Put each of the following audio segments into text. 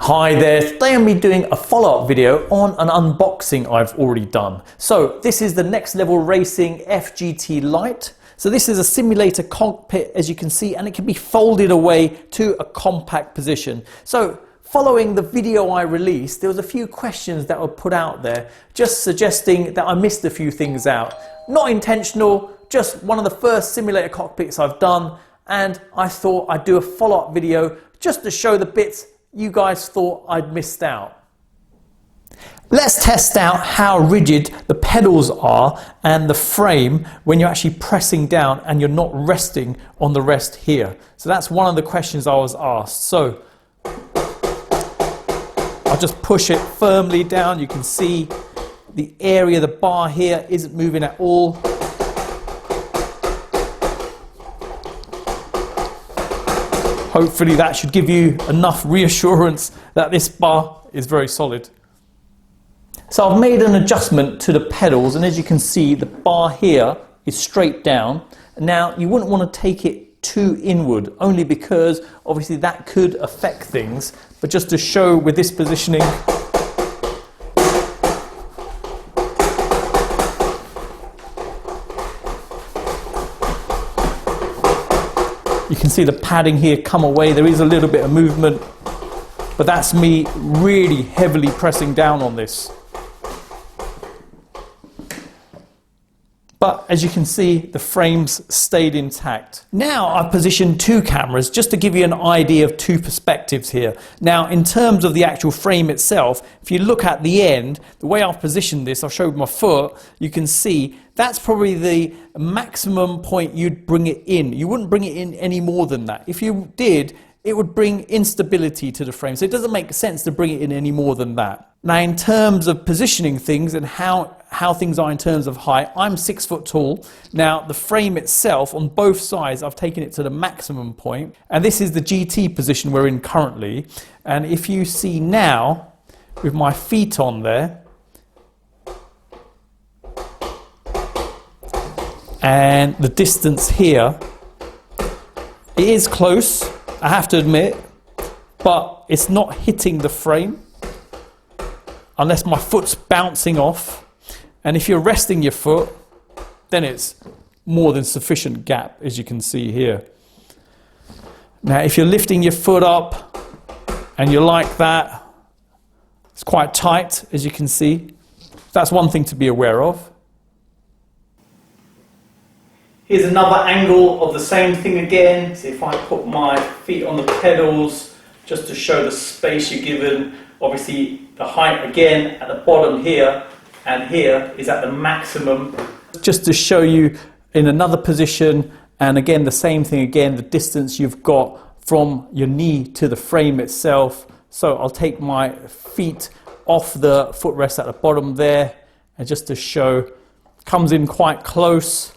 Hi there, today I'm going to be doing a follow-up video on an unboxing I've already done. So this is the Next Level Racing Fgtlite. So this is a simulator cockpit, as you can see, and it can be folded away to a compact position. So following the video I released, there was a few questions that were put out there, just suggesting that I missed a few things out. Not intentional, just one of the first simulator cockpits I've done, and I thought I'd do a follow-up video just to show the bits you guys thought I'd missed out. Let's test out how rigid the pedals are and the frame when you're actually pressing down and you're not resting on the rest here. So that's one of the questions I was asked. So I'll just push it firmly down. You can see the area, the bar here isn't moving at all. Hopefully that should give you enough reassurance that this bar is very solid. So I've made an adjustment to the pedals, and as you can see, the bar here is straight down. Now you wouldn't want to take it too inward, only because obviously that could affect things, but just to show with this positioning, you can see the padding here come away. There is a little bit of movement, but that's me really heavily pressing down on this. But as you can see, the frames stayed intact. Now I've positioned two cameras just to give you an idea of two perspectives here. Now in terms of the actual frame itself, if you look at the end, the way I've positioned this, I'll show with my foot, you can see that's probably the maximum point you'd bring it in. You wouldn't bring it in any more than that. If you did, it would bring instability to the frame. So it doesn't make sense to bring it in any more than that. Now in terms of positioning things and how things are in terms of height, I'm 6 foot tall. Now the frame itself on both sides, I've taken it to the maximum point. And this is the GT position we're in currently. And if you see now, with my feet on there, and the distance here, it is close, I have to admit, but it's not hitting the frame unless my foot's bouncing off. And if you're resting your foot, then it's more than sufficient gap, as you can see here. Now if you're lifting your foot up and you're like that, it's quite tight, as you can see. That's one thing to be aware of. Here's another angle of the same thing again. So if I put my feet on the pedals, just to show the space you're given, obviously the height again at the bottom here and here is at the maximum. Just to show you in another position, and again the same thing again, the distance you've got from your knee to the frame itself. So I'll take my feet off the footrest at the bottom there, and just to show, comes in quite close.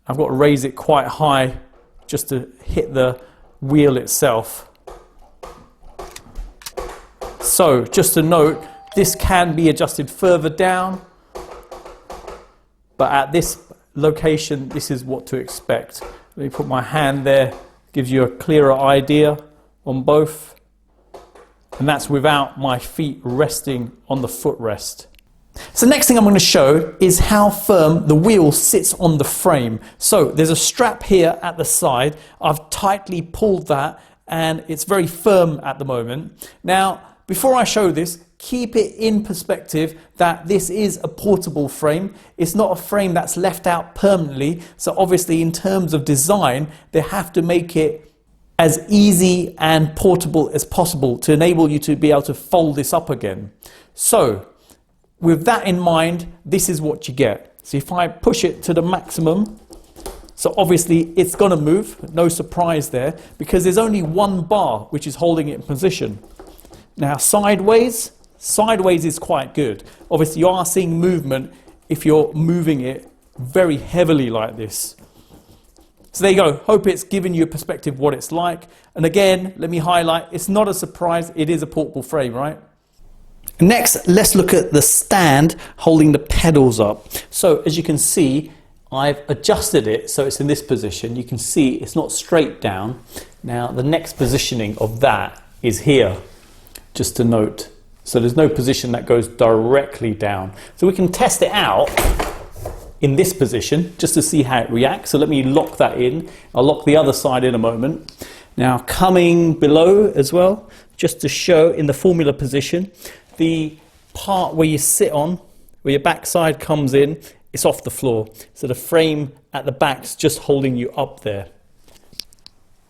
I've got to raise it quite high just to hit the wheel itself. So just to note, this can be adjusted further down, but at this location, this is what to expect. Let me put my hand there, gives you a clearer idea on both. And that's without my feet resting on the footrest. So next thing I'm going to show is how firm the wheel sits on the frame. So there's a strap here at the side. I've tightly pulled that and it's very firm at the moment. Now, before I show this, keep it in perspective that this is a portable frame. It's not a frame that's left out permanently. So obviously in terms of design, they have to make it as easy and portable as possible to enable you to be able to fold this up again. So with that in mind, this is what you get. So if I push it to the maximum, so obviously it's going to move, no surprise there, because there's only one bar which is holding it in position. Now sideways is quite good. Obviously you are seeing movement if you're moving it very heavily like this. So there you go. Hope it's given you a perspective of what it's like. And again, let me highlight, it's not a surprise, it is a portable frame, right? Next, let's look at the stand holding the pedals up. So as you can see, I've adjusted it so it's in this position. You can see it's not straight down. Now the next positioning of that is here. just to note. So there's no position that goes directly down. So we can test it out in this position just to see how it reacts. So let me lock that in. I'll lock the other side in a moment. Now coming below as well, just to show in the formula position, the part where you sit on, where your backside comes in, it's off the floor. So the frame at the back's just holding you up there.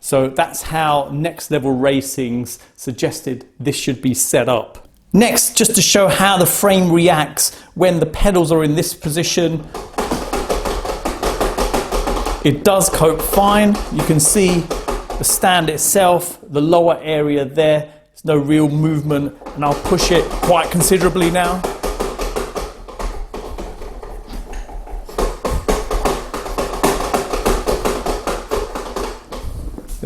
So that's how Next Level Racing's suggested this should be set up. Next, just to show how the frame reacts when the pedals are in this position. It does cope fine. You can see the stand itself, the lower area there, there's no real movement, and I'll push it quite considerably now.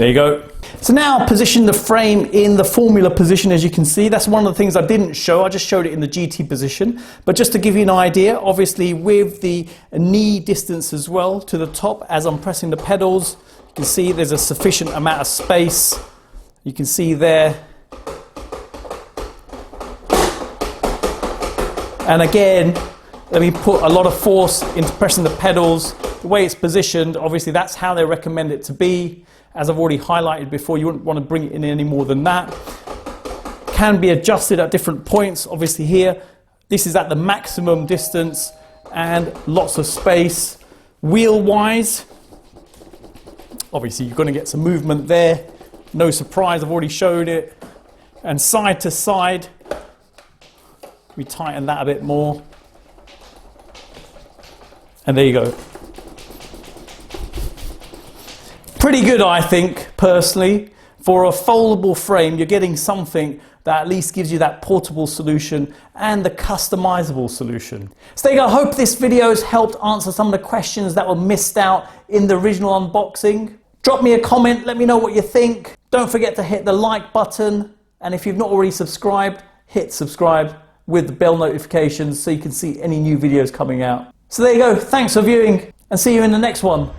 There you go. So now position the frame in the formula position. As you can see, that's one of the things I didn't show. I just showed it in the GT position. But just to give you an idea, obviously with the knee distance as well to the top as I'm pressing the pedals, you can see there's a sufficient amount of space. You can see there. And again, let me put a lot of force into pressing the pedals. The way it's positioned, obviously that's how they recommend it to be. As I've already highlighted before, you wouldn't want to bring it in any more than that. Can be adjusted at different points. Obviously here, this is at the maximum distance and lots of space. Wheel-wise, obviously you're going to get some movement there. No surprise, I've already showed it. And side to side, we tighten that a bit more. And there you go. Pretty good, I think, personally. For a foldable frame, you're getting something that at least gives you that portable solution and the customizable solution. So there you go. I hope this video has helped answer some of the questions that were missed out in the original unboxing. Drop me a comment, let me know what you think. Don't forget to hit the like button. And if you've not already subscribed, hit subscribe with the bell notifications so you can see any new videos coming out. So there you go. Thanks for viewing and see you in the next one.